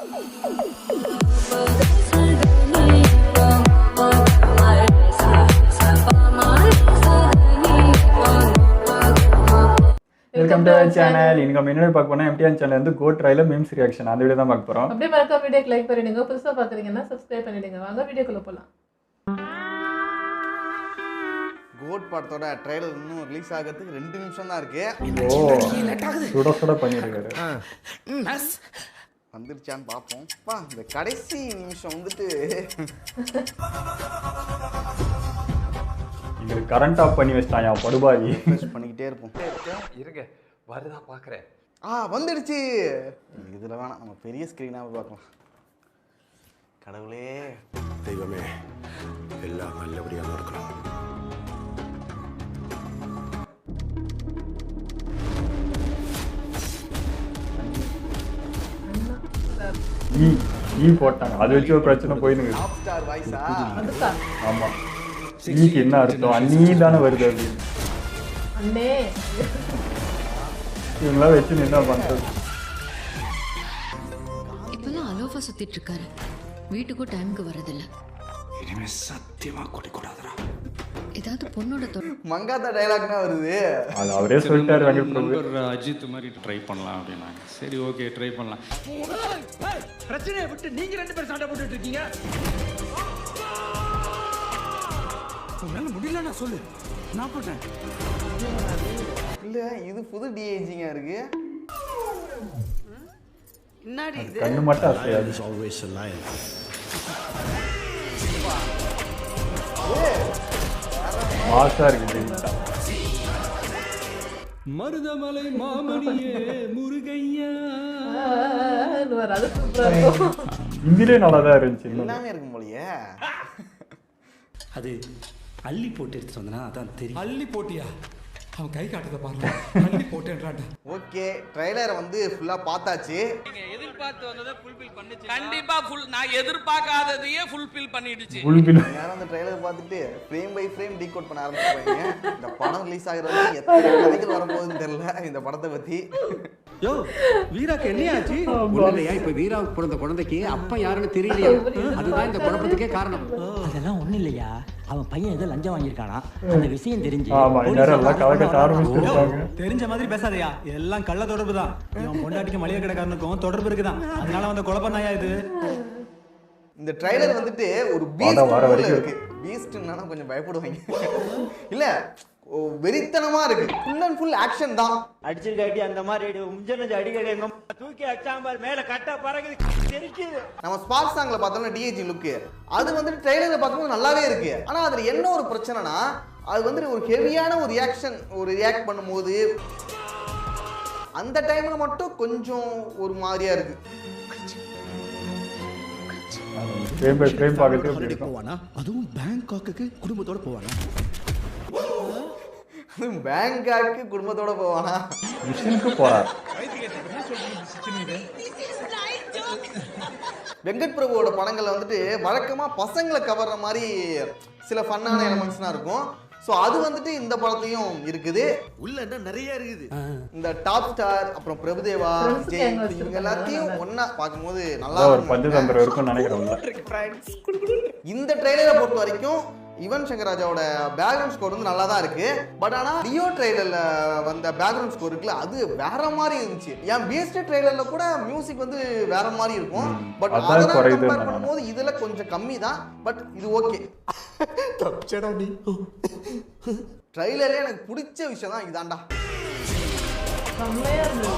Welcome to channel. இன்னைக்கு நம்ம என்ன பார்க்க போனா MTN சேனல் வந்து கோ ட்ரைல மீம்ஸ் ரியாக்ஷன் அந்த வீடியோ தான் பார்க்க போறோம். அப்படியே மறக்காம வீடியோக்கு லைக் பண்ணிடுங்க. புதுசா பாக்குறீங்கன்னா சப்ஸ்கிரைப் பண்ணிடுங்க. வாங்க வீடியோக்குள்ள போலாம். கோட் படத்தோட ட்ரைலர் இன்னும் ரிலீஸ் ஆகிறதுக்கு 2 நிமிஷம் தான் இருக்கு. சுட சுட பண்ணிருக்காரு. வந்துருச்சான்னு பார்ப்போம். இந்த கடைசி நிமிஷம் வந்துட்டு இங்க கரண்ட் ஆஃப் பண்ணி வச்சிட்டாயா படுபாவி. ப்ரெஸ் பண்ணிக்கிட்டே இருப்போம். இருங்க வருதா பார்க்குறேன். வந்துடுச்சு. இதில் வேணாம், நம்ம பெரிய ஸ்க்ரீனாக பார்க்கலாம். கடவுளே தெய்வமே எல்லாம் நல்லபடியாக இருக்கணும். ஈ போட்டாங்க, அது வச்சு ஒரு பிரச்சனை போயிடுங்க. டாப் ஸ்டார் வாய்ஸா? ஆமா, ஈக்கு என்ன அர்த்தம்? அண்ணி தானே வருது அப்படின்னு. அண்ணே இவங்களாம் வச்சு என்ன பண்றது? இப்பெல்லாம் அலோஃபா சுத்திட்டு இருக்காரு. வீட்டுக்கும் டைமுக்கு வரதில்ல. இனிமே சத்தியமா கூடாதுடா. ஏதாவது பொண்ணோட மங்காத்தா டைலாக்னா வருது. அது அவரே சொல்லிட்டாரு. நம்பர் அஜித் மாதிரி ட்ரை பண்ணலாம் அப்படின்னாங்க. சரி ஓகே ட்ரை பண்ணலாம். பிரச்சனையை விட்டு நீங்க 2 பேரும் சண்டை போட்டுட்டு இருக்கீங்க. உன்னால முடியல நான் சொல்லு, நான் போட்டேன். இல்ல இது புது டிஏஜிங்க இருக்கு. என்னடி இது? கண்ணு மட்டும் அசையாது. Always a lion. மாசா இருக்கு. மருதமலை மாமணியே முருகையா. அது சூப்பரா இருக்கும். இந்திலே நல்லா தான் இருந்துச்சு. எல்லாமே இருக்கும் போலயே. அது அள்ளி போட்டு எடுத்து வந்தனா அதான் தெரியும். அள்ளி போட்டியா? அவன் கை காட்டுறத பாருங்க. அள்ளி போட்டேன்றாட்ட. ஓகே, ட்ரைலரை வந்து ஃபுல்லா பார்த்தாச்சு. நீங்க எதிர்பார்த்து வந்ததை ஃபுல்ஃபில் பண்ணுச்சு. கண்டிப்பா நான் எதிர்பார்க்காததையே ஃபுல்ஃபில் பண்ணிடுச்சு. யாரும் அந்த ட்ரைலர் பார்த்துட்டு ஃப்ரேம் பை ஃப்ரேம் டீகோட் பண்ண ஆரம்பிச்சிருப்பாங்க. இந்த படம் ரிலீஸ் ஆகுறது எத்தனை கதைகள் வரப்போகுதுன்னு தெரியல இந்த படத்தை பத்தி. யோ வீராக்கு என்னையாச்சு? ஒண்ணுலையா, இப்ப வீராவுக்கு பிறந்த குழந்தைக்கு அப்பா யாருன்னு தெரியலையா? அதுதான் இந்த குழப்பத்துக்கே காரணம். அதெல்லாம் ஒண்ணு இல்லையா, அவன் பையன் ஏதோ லஞ்சம் வாங்கியிருக்கானா, அந்த விஷயம் தெரிஞ்சு தெரிஞ்ச மாதிரி பேசாதயா. எல்லாம் கள்ள தொடர்பு தான். இவன் பொண்டாட்டிக்கு மளிகை கடைக்காரனுக்கும் தொடர்பு இருக்குதான். அதனால வந்து குழப்பம் தாயா இது. இந்த ட்ரைலர் வந்துட்டு ஒரு பீஸ்ட் இருக்கு. பீஸ்ட்னா கொஞ்சம் பயப்படுவாங்க. இல்ல வெறித்தனமா இருக்கு. ஃபுல் அண்ட் ஃபுல் ஆக்ஷன் தான். அடிச்சிருக்காட்டி அந்த மாதிரி முஞ்சன அடிக்கடி எங்க தூக்கி அடிச்சாம்பார் மேல கட்ட பறகுது தெரிக்குது. நம்ம ஸ்பார்க் சாங்ல பார்த்தோம்னா டிஏஜி லுக், அது வந்துட்டு ட்ரைலர்ல பார்க்கும்போது நல்லாவே இருக்கு. ஆனா அதுல என்ன ஒரு பிரச்சனைனா, அது வந்துட்டு ஒரு ஹெவியான ஒரு ரியாக்ஷன், ஒரு ரியாக்ட் பண்ணும்போது அந்த டைம்ல மட்டும் கொஞ்சம் ஒரு மாதிரியா இருக்கு. ஃப்ரேம் பை ஃப்ரேம் பார்க்கறதுக்கு போவானா? அதுவும் பேங்காக்கு குடும்பத்தோட போவானா? பேங்காக்கு குடும்பத்தோட போவானா? மிஷனுக்கு போறார். வெங்கட் பிரபுவோட படங்கள்ல வந்துட்டு வழக்கமா பசங்களை கவர்ற மாதிரி சில ஃபன்னான எலிமெண்ட்ஸ்லாம் இருக்கும். ஸோ அது வந்துட்டு இந்த படத்தையும் இருக்குது. உள்ள என்ன நிறைய இருக்குது. இந்த டாப் ஸ்டார் அப்புறம் பிரபுதேவா, விஜய் இவங்க எல்லாத்தையும் ஒன்னா பார்க்கும்போது நல்லா பஞ்சதந்திரம் இருக்கும்னு நினைக்கிறேன். இந்த ட்ரெய்லரை பொறுத்த வரைக்கும் யுவன் சங்கர் ராஜாவோட பேக்ரவுண்ட் ஸ்கோர் வந்து நல்லா தான் இருக்கு. பட் ஆனா லியோ ட்ரெய்லர்ல வந்த பேக்ரவுண்ட் ஸ்கோர் இருக்குல்ல, அது வேற மாதிரி இருந்துச்சு. என் பிஎஸ்டி ட்ரெய்லர்ல கூட மியூசிக் வந்து வேற மாதிரி இருக்கும். பட் அதெல்லாம் கம்பேர் பண்ணும்போது இதுல கொஞ்சம் கம்மி தான். பட் இது ஓகே. தப்சடா நீ. ட்ரெய்லர்ல எனக்கு பிடிச்ச விஷயம் தான் இதாண்டா. செம்மையா இருக்கு.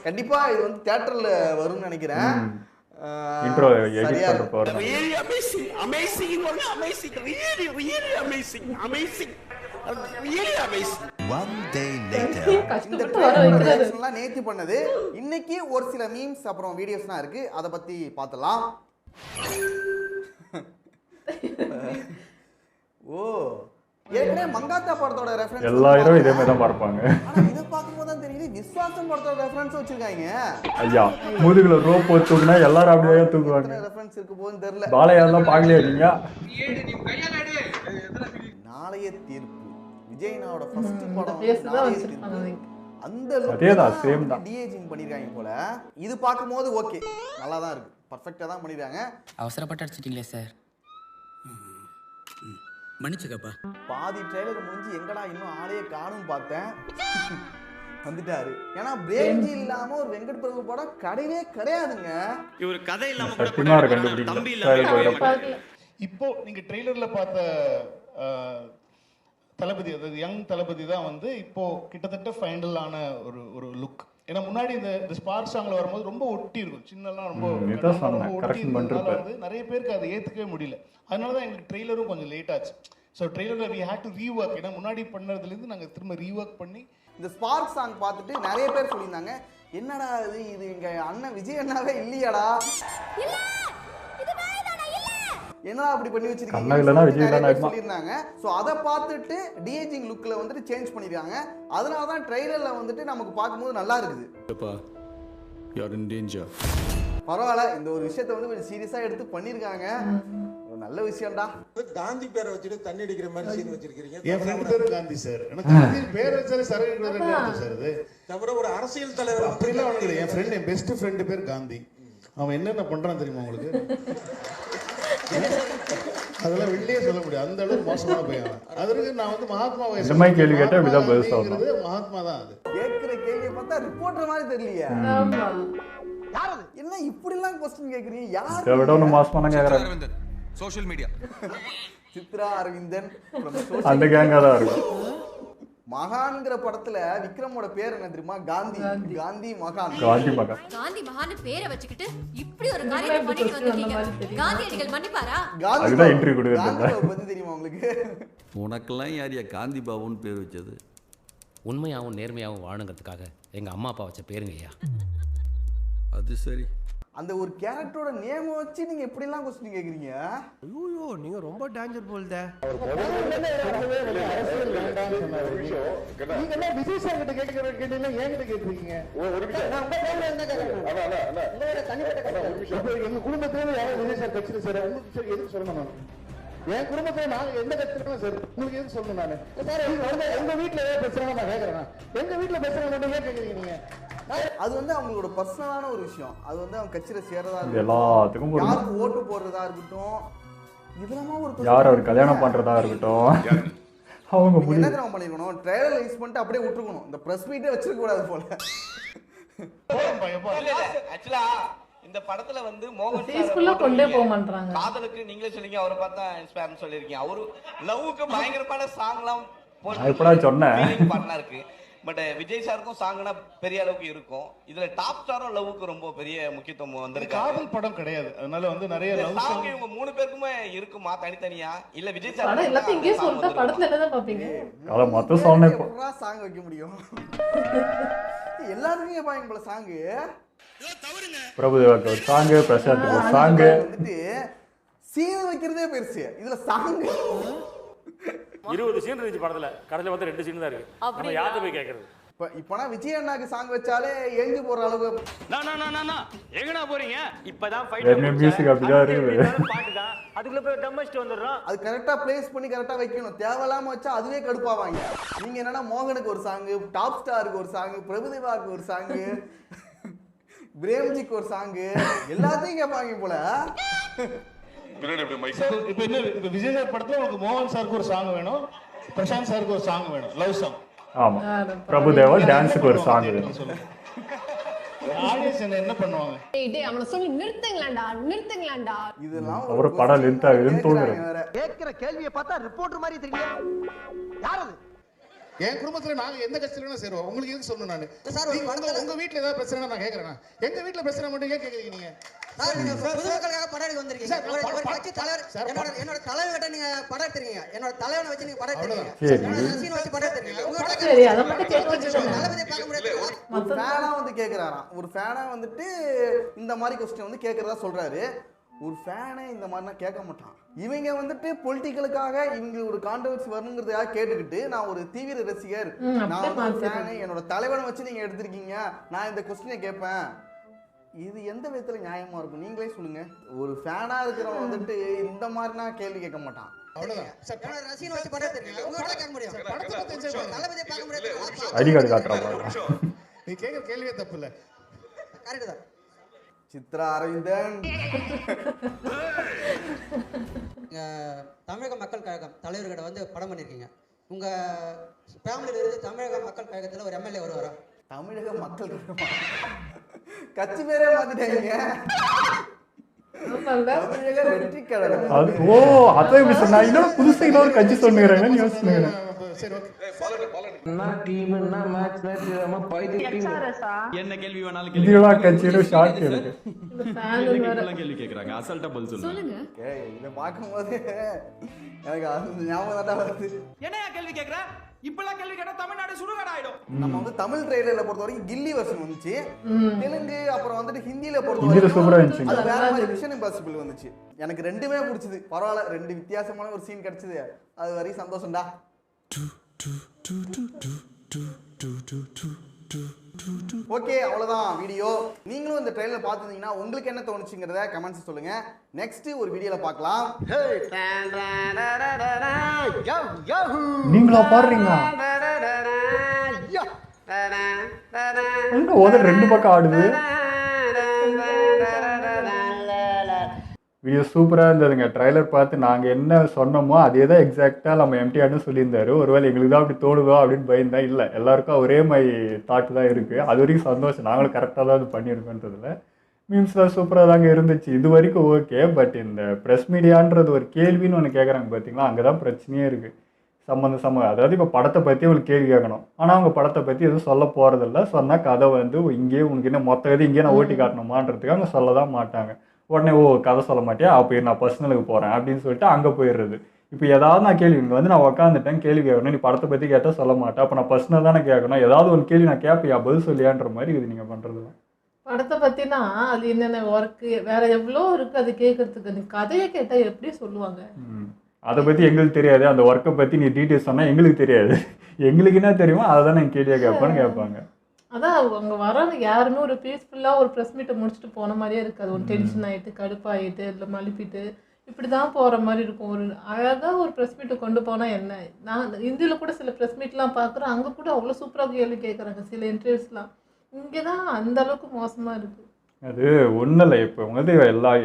கண்டிப்பா இது வந்து தியேட்டர்ல வரும்னு நினைக்கிறேன். இன்ட்ரோ எடிட் பண்ற போறேன். Really amazing, amazing, amazing, really, really amazing, amazing, really amazing. One day later. இந்த ட்ரெய்லர்லாம் நேத்தி பண்ணது. இன்னைக்கு ஒரு சில மீம்ஸ் அப்புறம் வீடியோஸ்லாம் இருக்கு, அத பத்தி பார்த்தலாம். ஓ ஏற்கனவே மங்காத்தா படத்தோட ரெஃபரன்ஸ் எல்லா ஹீரோ இதே மாதிரி தான் பார்ப்பாங்க. ஆனா இத பாக்கும்போது தான் தெரியுது விஸ்வாசம் படத்தோட ரெஃபரன்ஸ் வச்சிருக்காங்க. ஐயா முதுகுல ரோப் தூக்குனா எல்லாரும் அப்படியே தூக்குவாங்க. ரெஃபரன்ஸ் இருக்கு போன்னு தெரியல. பாலையா தான் பார்க்கலையா நீங்க? நாளைய தீர்ப்பு விஜய்னாவோட ஃபர்ஸ்ட் படம். அந்த அதேதான் சேம் தான். டிஏஜிங் பண்ணிருக்காங்க போல. இது பார்க்கும்போது ஓகே, நல்லா தான் இருக்கு, பர்ஃபெக்டா தான் பண்ணிருக்காங்க. அவசரப்பட்டு அடிச்சிட்டீங்களே சார், மன்னிச்சுக்கப்பா. பாதி ட்ரெய்லர் முடிஞ்சு எங்கடா இன்னும் ஆளையே காணும் பார்த்தேன், வந்துட்டாரு. ஏன்னா பிரேம்ஜி இல்லாம ஒரு வெங்கட் பிரபு படம் கிடையவே கிடையாதுங்க. இவர் கதை இல்லாம சத்தியமா கண்டுபிடிக்கல. இப்போ நீங்க ட்ரெய்லர்ல பார்த்த தளபதி, அதாவது யங் தளபதி தான் வந்து இப்போ கிட்டத்தட்ட ஃபைனலான ஒரு லுக். ஏன்னா முன்னாடி இந்த ஸ்பார்க் சாங்ல வரும்போது ரொம்ப ஒட்டி இருக்கும், சின்னலாம் ரொம்ப ஒட்டி இருந்ததுனால வந்து நிறைய பேருக்கு அதை ஏத்துக்கவே முடியல. அதனால தான் எங்களுக்கு ட்ரெய்லரும் கொஞ்சம் லேட் ஆச்சு. ஸோ ட்ரெய்லரில் வி ஹேட் டு ரீவொர்க். ஏன்னா முன்னாடி பண்ணதுலேருந்து நாங்கள் திரும்ப ரீவொர்க் பண்ணி இந்த ஸ்பார்க் சாங் பார்த்துட்டு நிறைய பேர் சொல்லியிருந்தாங்க, என்னடா இது எங்க அண்ணன் விஜய் அண்ணாவே இல்லையாடா, என்னடா அப்படி பண்ணி வச்சிருக்கீங்க சொல்லியிருந்தாங்க. ஸோ அதை பார்த்துட்டு டிஏஜிங் லுக்கில் வந்துட்டு சேஞ்ச் பண்ணியிருக்காங்க. அதனால தான் ட்ரெய்லரில் வந்துட்டு நமக்கு பார்க்கும்போது நல்லா இருக்குது. பரவாயில்ல, இந்த ஒரு விஷயத்தை வந்து கொஞ்சம் சீரியஸாக எடுத்து பண்ணியிருக்காங்க, ஒரு நல்ல விஷயம்டா. காந்தி பேரை வச்சுட்டு தண்ணி அடிக்கிற மாதிரி சீன் வச்சிருக்கீங்க. என் ஃப்ரெண்ட் பேர் காந்தி சார். எனக்கு பேர் வச்சாலே சரக்கு சார். அது தவிர ஒரு அரசியல் தலைவர் அப்படிலாம் அவனுக்கு. என் ஃப்ரெண்ட், என் பெஸ்ட் ஃப்ரெண்டு பேர் காந்தி. அவன் என்னென்ன பண்றான் தெரியுமா உங்களுக்கு? அதெல்லாம் வெளியே சொல்ல முடியாது, அந்த அளவுக்கு மோசமான பையன். அதற்கு நான் வந்து மகாத்மாவை கேள்வி கேட்டா மகாத்மா தான். அது கேட்கிற கேள்வியை பார்த்தா ரிப்போர்ட்டர் மாதிரி தெரியலையா? என்ன இப்படி எல்லாம் क्वेश्चन கேக்குறீங்க? யார் விட ஒரு மாசமான கேக்குறாங்க. சோஷியல் மீடியா சித்ரா அரவிந்தன் அந்த கேங்கா தான் இருக்கு. மகான்ங்கிற படத்துல விக்ரமோட பேர் என்ன தெரியுமா? காந்தி. காந்தி மகான். காந்தி மகான். காந்தி மகான் பேரை வச்சுக்கிட்டு இப்படி ஒரு காரியத்தை பண்ணிட்டு வந்திருக்கீங்க. காந்தியடிகள் மன்னிப்பாரா? அதுதான் என்ட்ரி கொடுக்குறது. காந்தி பத்தி தெரியுமா உங்களுக்கு? உனக்கெல்லாம் யாரியா காந்தி பாபுன்னு பேர் வச்சது? உண்மையாகவும் நேர்மையாகவும் வாழுங்கிறதுக்காக எங்கள் அம்மா அப்பா வச்ச பேருங்க ஐயா. அது சரி. அந்த ஒரு கேரக்டரோட நேம் வச்சு நீங்க எப்படி எல்லாம் क्वेश्चन கேக்குறீங்க? ஐயோ நீங்க ரொம்ப டேஞ்சர் போல்தே. நீங்க என்ன விஜய் சார் கிட்ட கேக்குற கேள்வியெல்லாம் என்கிட்ட கேக்குறீங்க? ஒரு நிமிஷம், நான் உங்க மேல என்ன கேக்குறேன்? உங்களோட தனிப்பட்ட கருத்து. எங்க குடும்பத்துல யாரும் விஜய் சார் கட்சியில சார் உங்களுக்கு எதுக்கு சொல்லணும்? நான் என் குடும்பத்துல நான் எந்த கட்சியில சார் உங்களுக்கு எதுக்கு சொல்லணும்? நான் சார் எங்க வீட்டுல ஏதாவது பிரச்சனை நான் கேக்குறேன். எங்க வீட்டுல பிரச்சனை மட்டும் ஏன் கேக்குறீங்க நீங்க? அது வந்து அவங்களோட பர்சனலான ஒரு விஷயம். அது வந்து அவங்க கட்சியில சேரதா எல்லாத்துக்கும் யாருக்கு ஓட்டு போடுறதா இருக்கட்டும், இதெல்லாம் ஒரு யார் அவர் கல்யாணம் பண்றதா இருக்கட்டும், அவங்க என்ன தெரியுமா பண்ணிருக்கணும்? ட்ரைலர் ரிலீஸ் பண்ணிட்டு அப்படியே விட்டுருக்கணும். இந்த பிரஸ் மீட்டே வச்சிருக்க கூடாது போல. ஆக்சுவலா இந்த படத்துல வந்து மோகன் பீஸ்ஃபுல்லா கொண்டே போக மாட்டாங்க. காதலுக்கு நீங்களே சொல்றீங்க, அவரை பார்த்தா இன்ஸ்பயர்னு சொல்லிருக்கீங்க. அவரு லவ்வுக்கு பயங்கரமான சாங்லாம் எப்படா சொன்னேன் பண்ணா இருக்கு. பட் விஜய் சாருக்கும் சாங்னா பெரிய அளவுக்கு இருக்கும். இதுல டாப் ஸ்டாரும் லவ்வுக்கு ரொம்ப பெரிய முக்கியத்துவம் வந்திருக்கு. காதல் படம் கிடையாது, அதனால வந்து நிறைய லவ் சாங் இவங்க மூணு பேருக்குமே இருக்குமா தனித்தனியா? இல்ல விஜய் சார் படம் எல்லாத்தையும் இங்கே சொல்லிட்டா படத்துல என்னதான் பாப்பீங்க? கால மொத்த சாங் எப்படா சாங் வைக்க முடியும்? எல்லாருமே கேட்பாங்க போல சாங். பிரபுதேவாக்கு ஒரு சாங், பிரசாந்த் ஒரு சாங், வந்துட்டு சீன் வைக்கிறதே பெருசு, இதுல சாங் 20 சீன் இருந்துச்சு படத்துல, கடைசில வந்து 2 சீன் தான் இருக்கு. நம்ம யார்ட்ட போய் கேக்குறது? இப்பனா விஜய் அண்ணாக்கு சாங் வச்சாலே எழுந்து போற அளவுக்கு. எங்கடா போறீங்க? இப்பதான் மியூசிக் அப்படிதான் இருக்கு. பாட்டு தான், அதுக்குள்ள போய் டம்மஸ்ட் வந்துடுறோம். அது கரெக்டா பிளேஸ் பண்ணி கரெக்டா வைக்கணும். தேவையில்லாம வச்சா அதுவே கடுப்பாவாங்க. நீங்க என்னன்னா மோகனுக்கு ஒரு சாங், டாப் ஸ்டாருக்கு ஒரு சாங், பிரபுதேவாக்கு ஒரு சாங், பிரேம்ஜிக்கு ஒரு சாங், எல்லாத்தையும் கேட்பாங்க போல. இப்ப என்ன, இப்ப விஜய் சார் படத்துல உங்களுக்கு மோகன் சாருக்கு ஒரு சாங் வேணும், பிரசாந்த் சாருக்கு ஒரு சாங் வேணும், லவ் சாங். ஆமா, பிரபுதேவா டான்ஸ்க்கு ஒரு சாங் வேணும். ஆடியன்ஸ் என்ன பண்ணுவாங்க? டேய் அவன சொல்லி நிறுத்துங்களாண்டா. இதெல்லாம் ஒரு படம் லென்த் ஆகுதுன்னு தோணுது. கேக்குற கேள்வியை பார்த்தா ரிப்போர்ட்டர் மாதிரி தெரியல. யார் அது? என் குடும்பத்துல நாங்க எந்த கட்சியில சேருவோம், உங்களுக்கு எதுக்கு சொல்லணும்? நானு சார் உங்க வீட்டுல ஏதாவது பிரச்சனை நான் கேக்குறேன். எங்க வீட்டுல பிரச்சனை மட்டும் ஏன் கேக்குறீங்க நீங்க? சார் நீங்க பொதுமக்களுக்காக படம் எடுக்க வந்திருக்கீங்க. ஒரு கட்சி தலைவர், என்னோட தலைவர்கிட்ட நீங்க படம் எடுத்துறீங்க. என்னோட தலைவனை வச்சு நீங்க படம் எடுத்துறீங்க. சீன் வச்சு படம் எடுத்துறீங்க. உங்க சரி அத மட்டும் கேட்க வேண்டியது. தளபதியை பார்க்க முடியாது. ஒரு ஃபேனா வந்து கேக்குறாராம். ஒரு ஃபேனா வந்துட்டு இந்த மாதிரி क्वेश्चन வந்து கேக்குறதா சொல்றாரு. ஒரு ஃபேனே இந்த மாதிரினா கேட்க மாட்டான். இவங்க வந்துட்டு பொலிட்டிக்கலுக்காக இவங்க ஒரு கான்ட்ரோவர்சி வரணுங்கிறதுக்காக கேட்டுக்கிட்டு, நான் ஒரு தீவிர ரசிகர், நான் ஒரு ஃபேனு, என்னோட தலைவனை வச்சு நீங்க எடுத்திருக்கீங்க, நான் இந்த क्वेश्चனை கேட்பேன். இது எந்த விதத்துல நியாயமா இருக்கும்? நீங்களே சொல்லுங்க. ஒரு ஃபேனா இருக்கிறவன் வந்துட்டு இந்த மாதிரினா கேள்வி கேட்க மாட்டான். ரசிகனை வச்சு படம் எடுத்துருக்கீங்க உங்ககிட்ட கேட்க முடியும் தளபதியை பார்க்க முடியாது ஐடி கார்டு காட்டுறாங்க. நீ கேட்குற கேள்வியே தப்பு இல்லை. கரெக்ட் தான். சித்ரா அரவிந்தன் தமிழக மக்கள் கழகம் தலைவர்கிட்ட வந்து படம் பண்ணியிருக்கீங்க. உங்க ஃபேமிலியில இருந்து தமிழக மக்கள் கழகத்தில் ஒரு எம்எல்ஏ வருவாரா? தமிழக மக்கள் கட்சி பேரே மாத்திட்டாங்க. தமிழக வெற்றி கழகம். அது ஓ அதான் இப்படி சொன்னா இன்னொரு புதுசா இன்னொரு கட்சி சொன்னுங்கிறாங்கன்னு யோசிச்சுக்கிறேன். சரி ஓகே. என்ன கேள்வி வேணாலும் இதுவா கட்சியோட ஷார்ட் இருக்கு. கேள்வி கேக்குறாங்க அசல்ட்டா பதில் சொல்லுங்க. இதை பார்க்கும்போது எனக்கு அது ஞாபகம் தான் வருது. என்னையா கேள்வி கேக்குற? இப்பெல்லாம் கேள்வி கேட்டா தமிழ்நாடு சுடுகாடு ஆயிடும். நம்ம வந்து தமிழ் ட்ரெய்லர்ல பொறுத்த வரைக்கும் கில்லி வெர்ஷன் வந்துச்சு. தெலுங்கு அப்புறம் வந்துட்டு ஹிந்தியில பொறுத்த ஹிந்தியில சூப்பரா இருந்துச்சு. அது வேற மாதிரி மிஷன் இம்பாசிபிள் வந்துச்சு. எனக்கு ரெண்டுமே பிடிச்சது. பரவாயில்ல, ரெண்டு வித்தியாசமான ஒரு சீன் கிடைச்சது. அது வரைக்கும் சந்தோஷம்டா. ஓகே, அவ்வளவுதான் வீடியோ. நீங்களும் இந்த ட்ரெயிலர் பார்த்துருந்தீங்கன்னா உங்களுக்கு என்ன தோணுச்சுங்கிறத கமெண்ட்ஸ் சொல்லுங்க. நெக்ஸ்ட் ஒரு வீடியோல பார்க்கலாம். நீங்களா பாடுறீங்க? ரெண்டு பக்கம் ஆடுது. வீடியோ சூப்பராக இருந்ததுங்க. ட்ரைலர் பார்த்து நாங்கள் என்ன சொன்னோமோ அதே தான் எக்ஸாக்டாக நம்ம எம்டிஆர்னு சொல்லியிருந்தாரு. ஒருவேளை எங்களுக்கு தான் அப்படி தோணுதோ அப்படின்னு பயந்தா. இல்லை, எல்லாருக்கும் ஒரே மாதிரி தாட்டு தான் இருக்குது. அது வரைக்கும் சந்தோஷம். நாங்களும் கரெக்டாக தான் அது பண்ணியிருக்கோன்றதில்ல. மீம்ஸ்லாம் சூப்பராக தாங்க இருந்துச்சு இது வரைக்கும். ஓகே, பட் இந்த ப்ரெஸ் மீடியான்றது ஒரு கேள்வின்னு ஒன்று கேட்குறாங்க பார்த்தீங்களா, அங்கே தான் பிரச்சனையே இருக்குது. அதாவது இப்போ படத்தை பற்றி அவங்களுக்கு கேள்வி கேட்கணும், ஆனால் அவங்க படத்தை பற்றி எதுவும் சொல்ல போகிறதில்ல. சொன்னால் கதை வந்து இங்கேயே உனக்கு என்ன மொத்த கதை இங்கேயே நான் ஓட்டி காட்டணுமான்றதுக்கு அவங்க சொல்ல தான் மாட்டாங்க. உடனே கதை சொல்ல மாட்டேன், அப்போ நான் பர்சனலுக்கு போகிறேன் அப்படின்னு சொல்லிட்டு அங்கே போயிடுறது. இப்போ ஏதாவது நான் கேள்வி இங்கே வந்து நான் உட்காந்துட்டேன் கேள்வி கேட்கணும், நீ படத்தை பற்றி கேட்டால் சொல்ல மாட்டேன், அப்போ நான் பர்சனல் தானே கேட்கணும், ஏதாவது ஒரு கேள்வி நான் கேட்பியா பதில் சொல்லியான்ற மாதிரி இது நீங்கள் பண்ணுறதுலாம். படத்தை பற்றினா அது என்னென்ன ஒர்க்கு வேற எவ்வளோ இருக்குது அது கேட்கறதுக்கு. நீ கதையை கேட்டால் எப்படி சொல்லுவாங்க? அதை பற்றி எங்களுக்கு தெரியாது, அந்த ஒர்க்கை பற்றி நீ டீட்டெயில்ஸ் சொன்னால் எங்களுக்கு தெரியாது. எங்களுக்கு என்ன தெரியுமோ அதை தான் நான் கேள்வியாக கேட்பான்னு கேட்பாங்க. அதான் அவங்க வராங்க யாருமே ஒரு பீஸ்ஃபுல்லாக ஒரு ப்ரெஸ் மீட்டை முடிச்சுட்டு போன மாதிரியே இருக்காது. ஒரு டென்ஷன் ஆகிட்டு கடுப்பாகிட்டு இல்லை மலிப்பிட்டு இப்படி தான் போகிற மாதிரி இருக்கும். ஒரு அழகாக ஒரு ப்ரெஸ் மீட்டை கொண்டு போனால் என்ன. நான் இந்தியில் கூட சில ப்ரெஸ் மீட்லாம் பார்க்குறேன், அங்கே கூட அவ்வளோ சூப்பராக கேள்வி கேட்குறாங்க சில இன்டர்வியூஸ்லாம். இங்கே தான் அந்த அளவுக்கு மோசமாக இருக்குது. அது ஒன்றும் இல்லை, இப்போ வந்து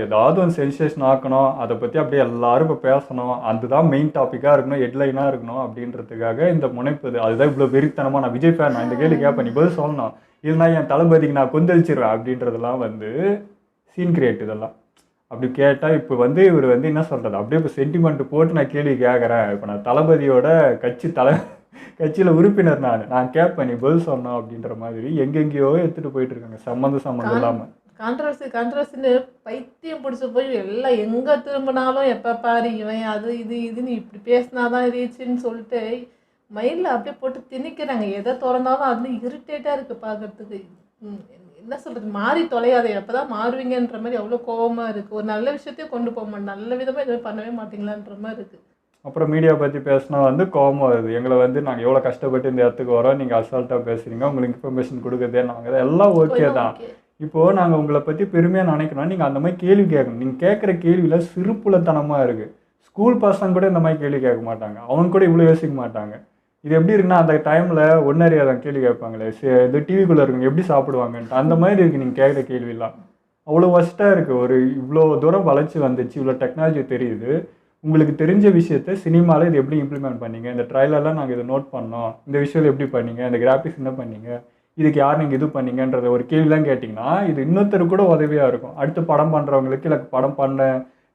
ஏதாவது ஒரு சென்சேஷன் ஆக்கணும், அதை பற்றி அப்படியே எல்லாரும் இப்போ பேசணும், அதுதான் மெயின் டாப்பிக்காக இருக்கணும், ஹெட்லைனாக இருக்கணும் அப்படின்றதுக்காக இந்த முனைப்பது. அதுதான் இவ்வளோ வெறித்தனமாக நான் விஜய் ஃபேன், நான் இந்த கேள்வி கேட்பேன், நீ பதில் சொல்லணும், இல்லைனா என் தளபதிக்கு நான் கொந்தளிச்சிருவேன் அப்படின்றதெல்லாம் வந்து சீன் கிரியேட். இதெல்லாம் அப்படி கேட்டால் இப்போ வந்து இவர் வந்து என்ன சொல்கிறது, அப்படியே இப்போ சென்டிமெண்ட் போட்டு நான் கேள்வி கேட்குறேன். இப்போ நான் தளபதியோட கட்சியில் உறுப்பினர் நான் கேட்பேன், நீ பதில் சொன்னோம் அப்படின்ற மாதிரி எங்கெங்கேயோ எடுத்துகிட்டு போயிட்டு இருக்காங்க சம்மந்தம் இல்லாமல். கான்ட்ரவர்சின்னு பைத்தியம் பிடிச்சி போய் எல்லாம் எங்கே திரும்பினாலும் எப்போ பாரு இவன் அது இதுன்னு இப்படி பேசினாதான் ரீச்சுன்னு சொல்லிட்டு மைண்டில் அப்படியே போட்டு திணிக்கிறாங்க. எதை திறந்தாலும் அது இரிட்டேட்டாக இருக்குது பார்க்குறதுக்கு. என்ன சொல்கிறது, மாறி தொலையாத எப்போ தான் மாறுவீங்கன்ற மாதிரி அவ்வளோ கோபமாக இருக்குது. ஒரு நல்ல விஷயத்தையும் கொண்டு போக மாட்டேன், நல்ல விதமாக எதுவும் பண்ணவே மாட்டீங்களான்ற மாதிரி இருக்குது. அப்புறம் மீடியா பற்றி பேசினா வந்து கோபம் வருது. எங்களை வந்து நாங்கள் எவ்வளோ கஷ்டப்பட்டு இந்த இடத்துக்கு வரோம், நீங்கள் அசால்ட்டாக பேசுகிறீங்க, உங்களுக்கு இன்ஃபர்மேஷன் கொடுக்குறதே நாங்கள் எல்லாம் ஓகே தான். இப்போது நாங்கள் உங்களை பற்றி பெருமையாக நினைக்கணும், நீங்கள் அந்த மாதிரி கேள்வி கேட்கணும். நீங்கள் கேட்குற கேள்வியில் சிறுப்புலத்தனமாக இருக்குது. ஸ்கூல் பசங்க கூட இந்த மாதிரி கேள்வி கேட்க மாட்டாங்க, அவங்க கூட இவ்வளோ யோசிக்க மாட்டாங்க. இது எப்படி இருக்குன்னா அந்த டைமில் ஒன்றறியாதான் கேள்வி கேட்பாங்களே, இது டிவிக்குள்ளே இருக்குங்க எப்படி சாப்பிடுவாங்கன்ட்டு அந்த மாதிரி இருக்குது நீங்கள் கேட்குற கேள்விலாம். அவ்வளோ ஒஸ்ட்டாக இருக்குது. ஒரு இவ்வளோ தூரம் வளர்ச்சி வந்துச்சு, இவ்வளோ டெக்னாலஜி தெரியுது, உங்களுக்கு தெரிஞ்ச விஷயத்த சினிமாவில் இது எப்படி இம்ப்ளிமெண்ட் பண்ணீங்க, இந்த ட்ரைலர்லாம் நாங்கள் இதை நோட் பண்ணோம், இந்த விஷயம் எப்படி பண்ணீங்க, இந்த கிராஃபிக்ஸ் என்ன பண்ணீங்க, இதுக்கு யார் நீங்கள் இது பண்ணீங்கன்றத ஒரு கேள்விலாம் கேட்டிங்கன்னா இது இன்னொருத்தருக்கு கூட உதவியாக இருக்கும். அடுத்து படம் பண்ணுறவங்களுக்கு இல்லை படம் பண்ண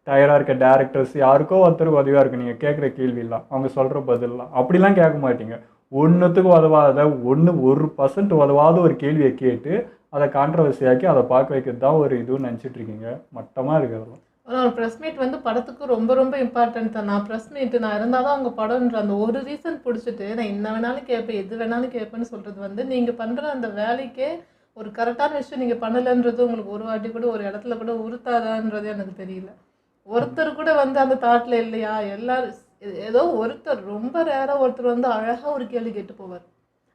தயாராக இருக்க டேரக்டர்ஸ் யாருக்கோ ஒருத்தருக்கு உதவியாக இருக்கும் நீங்கள் கேட்குற கேள்விலாம், அவங்க சொல்கிற பதிலாம். அப்படிலாம் கேட்க மாட்டீங்க. ஒன்றுத்துக்கும் உதவாத 1% உதவாத ஒரு கேள்வியை கேட்டு அதை கான்ட்ரவர்சியாக்கி அதை பார்க்க வைக்கிறது தான் ஒரு இதுன்னு நினச்சிட்டு இருக்கீங்க. மட்டமாக இருக்கிறதெல்லாம். ஒரு ப்ரெஸ் மீட் வந்து படத்துக்கு ரொம்ப ரொம்ப இம்பார்ட்டன்ட் தான். நான் ப்ரெஸ் மீட்டு நான் இருந்தால் தான் அவங்க படம்ன்ற அந்த ஒரு ரீசன் பிடிச்சிட்டு நான் என்ன வேணாலும் கேட்பேன், எது வேணாலும் கேட்பேன்னு சொல்கிறது வந்து நீங்கள் பண்ணுற அந்த வேலைக்கே ஒரு கரெக்டான விஷயம் நீங்கள் பண்ணலைன்றது உங்களுக்கு ஒரு வாட்டி கூட ஒரு இடத்துல கூட உறுத்தாதான்றது எனக்கு தெரியல. ஒருத்தர் கூட வந்து அந்த தாட்டில் இல்லையா, எல்லாரும் ஏதோ ஒருத்தர் ரொம்ப ரேராக ஒருத்தர் வந்து அழகாக ஒரு கேள்வி கேட்டு போவார்.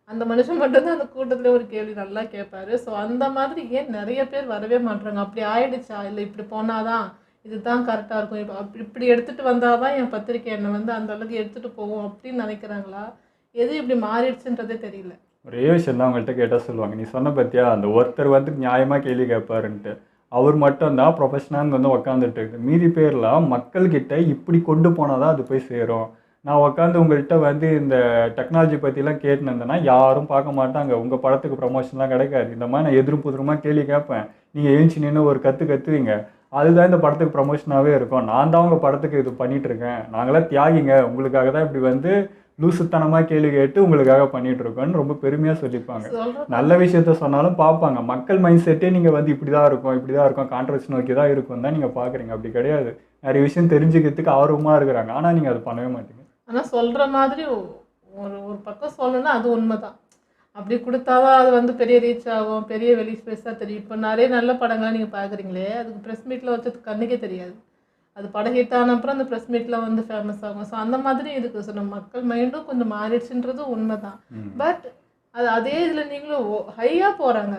அந்த மனுஷன் மட்டும்தான் அந்த கூட்டத்தில் ஒரு கேள்வி நல்லா கேட்பாரு. ஸோ அந்த மாதிரி ஏன் நிறைய பேர் வரவே மாட்டுறாங்க? அப்படி ஆயிடுச்சா, இல்லை இப்படி போனாதான் இதுதான் கரெக்டாக இருக்கும், இப்போ இப்படி எடுத்துகிட்டு வந்தால் தான் என் பத்திரிக்கை என்னை வந்து அந்த அளவுக்கு எடுத்துகிட்டு போகும் அப்படின்னு நினைக்கிறாங்களா, எது இப்படி மாறிடுச்சுன்றதே தெரியல. ஒரே விஷயம் தான் அவங்கள்ட்ட கேட்டால் சொல்லுவாங்க, நீ சொன்ன பற்றியா அந்த ஒருத்தர் வந்து நியாயமாக கேள்வி கேட்பாருன்ட்டு, அவர் மட்டும்தான் ப்ரொஃபஷனல் வந்து உக்காந்துட்டு இருக்கு. மீதி பேர்லாம் மக்கள்கிட்ட இப்படி கொண்டு போனால் தான் அது போய் சேரும். நான் உட்காந்து உங்கள்கிட்ட வந்து இந்த டெக்னாலஜி பற்றிலாம் கேட்டுனேன்னா யாரும் பார்க்க மாட்டாங்க, உங்கள் படத்துக்கு ப்ரமோஷன்லாம் கிடைக்காது. இந்த மாதிரி நான் எதிரும் புதிரமாக கேள்வி கேட்பேன், நீங்கள் எழுச்சி நின்று ஒரு கற்றுவீங்க, அதுதான் இந்த படத்துக்கு ப்ரமோஷனாகவே இருக்கும். நான் தான் உங்கள் படத்துக்கு இது பண்ணிகிட்ருக்கேன், நாங்களாம் தியாகிங்க, உங்களுக்காக தான் இப்படி வந்து லூசுத்தனமாக கேள்வி கேட்டு உங்களுக்காக பண்ணிகிட்ருக்கோன்னு ரொம்ப பெருமையாக சொல்லிப்பாங்க. நல்ல விஷயத்த சொன்னாலும் பார்ப்பாங்க. மக்கள் மைண்ட் செட்டே நீங்கள் வந்து இப்படி தான் இருக்கும் கான்ட்ரவர்சி நோக்கி தான் இருக்கும் தான் நீங்கள் பார்க்குறீங்க. அப்படி கிடையாது, நிறைய விஷயம் தெரிஞ்சுக்கிறதுக்கு ஆர்வமாக இருக்கிறாங்க, ஆனால் நீங்கள் அதை பண்ணவே மாட்டீங்க. ஆனால் சொல்கிற மாதிரி ஒரு பக்கம் சொல்லணும்னா அது உண்மை தான். அப்படி கொடுத்தாதான் அது வந்து பெரிய ரீச் ஆகும், பெரிய வெளி ஸ்பேஸாக தெரியும். இப்போ நிறைய நல்ல படங்கள்லாம் நீங்கள் பார்க்குறீங்களே, அதுக்கு ப்ரெஸ் மீட்டில் வச்சது கண்ணுக்கே தெரியாது. அது படம் ஹிட் ஆன அப்புறம் அந்த ப்ரெஸ் மீட்டில் வந்து ஃபேமஸ் ஆகும். ஸோ அந்த மாதிரி இதுக்கு சொன்ன மக்கள் மைண்டும் கொஞ்சம் மாறிடுச்சுன்றது உண்மை தான். பட் அதே இதில் நீங்களும் ஹையாக போகிறாங்க,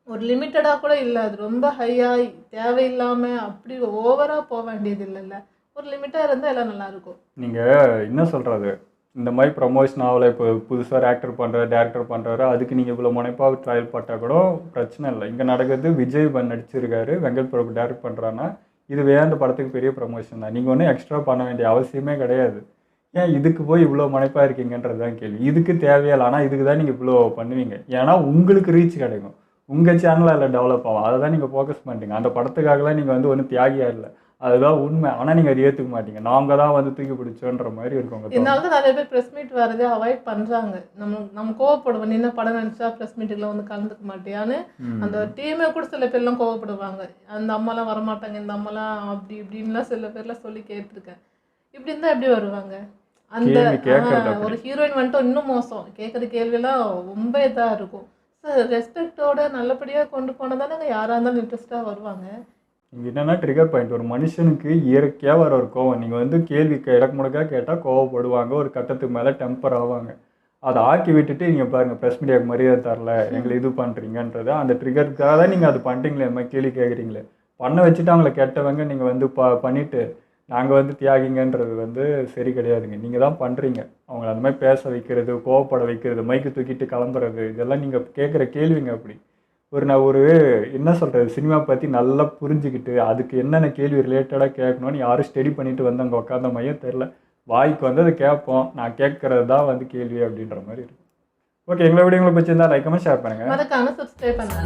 ஒரு லிமிட்டடாக கூட இல்லை, அது ரொம்ப ஹையாக தேவையில்லாமல் அப்படி ஓவராக போக வேண்டியது இல்லைல்ல, ஒரு லிமிட்டாக இருந்தால் எல்லாம் நல்லாயிருக்கும். நீங்கள் என்ன சொல்கிறது, இந்த மாதிரி ப்ரமோஷன் ஆகலை, இப்போ புதுசாக ஆக்டர் பண்ணுறாரு டேரக்டர் பண்ணுறாரு, அதுக்கு நீங்கள் இவ்வளோ முனைப்பாக ட்ரையல் பட்டால் கூட பிரச்சனை இல்லை. இங்கே நடக்கிறது விஜய் நடிச்சிருக்காரு, வெங்கட் பிரபு டேரக்ட் பண்ணுறான்னா இதுவே அந்த படத்துக்கு பெரிய ப்ரமோஷன் தான். நீங்கள் ஒன்றும் எக்ஸ்ட்ரா பண்ண வேண்டிய அவசியமே கிடையாது. ஏன் இதுக்கு போய் இவ்வளோ முனைப்பாக இருக்கீங்கன்றது தான் கேள்வி. இதுக்கு தேவையில்லை, ஆனால் இதுக்கு தான் நீங்கள் இவ்வளோ பண்ணுவீங்க. ஏன்னா உங்களுக்கு ரீச் கிடைக்கும், உங்கள் சேனலில் அதில் டெவலப் ஆகும், அதை தான் நீங்கள் ஃபோக்கஸ் பண்ணுறீங்க. அந்த படத்துக்காகலாம் நீங்கள் வந்து ஒன்றும் தியாகியாக இல்லை, அதுதான் உண்மை. ஆனால் நீங்கள் அதை ஏற்றுக்க மாட்டீங்க, நாங்கள் தான் வந்து தூக்கி பிடிச்சோன்ற மாதிரி இருக்கவங்க. இதனால தான் நிறைய பேர் ப்ரெஸ் மீட் வரதே அவாய்ட் பண்ணுறாங்க. நம்ம கோவப்படுவோம், நீ என்ன படம் நினச்சா ப்ரெஸ் மீட்டுக்குலாம் வந்து கலந்துக்க மாட்டியான்னு அந்த டீமே கூட சில பேர்லாம் கோவப்படுவாங்க. அந்த அம்மாலாம் வரமாட்டாங்க, இந்த அம்மாலாம் அப்படி இப்படின்லாம் சில பேர்லாம் சொல்லி கேட்டிருக்கேன். இப்படி இருந்தால் எப்படி வருவாங்க? அந்த ஒரு ஹீரோயின் வந்துட்டு இன்னும் மோசம், கேட்குற கேள்வியெல்லாம் ரொம்ப இதாக இருக்கும். ஸோ ரெஸ்பெக்டோட நல்லபடியாக கொண்டு போனால் தானே யாராக இருந்தாலும் இன்ட்ரெஸ்ட்டாக வருவாங்க. இங்கே என்னென்னா ட்ரிகர் பாயிண்ட், ஒரு மனுஷனுக்கு இயற்கையாக வர ஒரு கோவம். நீங்கள் வந்து கேள்வி இடக்கு முடக்காக கேட்டால் கோவப்படுவாங்க, ஒரு கட்டத்துக்கு மேலே டெம்பர் ஆவாங்க. அதை ஆக்கி விட்டுட்டு நீங்கள் பாருங்கள், ப்ரெஸ் மீடியாவுக்கு மரியாதை தரல, எங்களை இது பண்ணுறீங்கன்றத அந்த ட்ரிகருக்காக தான் நீங்கள் அது பண்ணுறீங்களே, இந்த மாதிரி கேள்வி கேட்குறீங்களே. பண்ண வச்சுட்டு அவங்கள கெட்டவங்க நீங்கள் வந்து பண்ணிவிட்டு நாங்கள் வந்து தியாகிங்கன்றது வந்து சரி கிடையாதுங்க. நீங்கள் தான் பண்ணுறீங்க, அவங்கள அந்த மாதிரி பேச வைக்கிறது, கோவப்பட வைக்கிறது, மைக்கு தூக்கிட்டு கிளம்புறது, இதெல்லாம் நீங்கள் கேட்குற கேள்விங்க. அப்படி நான் ஒரு என்ன சொல்கிறது, சினிமா பற்றி நல்லா புரிஞ்சுக்கிட்டு அதுக்கு என்னென்ன கேள்வி ரிலேட்டடாக கேட்கணும்னு யாரும் ஸ்டடி பண்ணிட்டு வந்து அங்கே உட்காந்த மாதிரியே தெரில. வாய்க்கு வந்து அதை கேட்போம், நான் கேட்குறது தான் வந்து கேள்வி அப்படின்ற மாதிரி இருக்கும். ஓகே, எங்களை விட உங்களுக்கு பிடிச்சிருந்தா லைக் கமெண்ட் ஷேர் பண்ணுங்கள். மறக்காம சப்ஸ்கிரைப் பண்ணுங்க.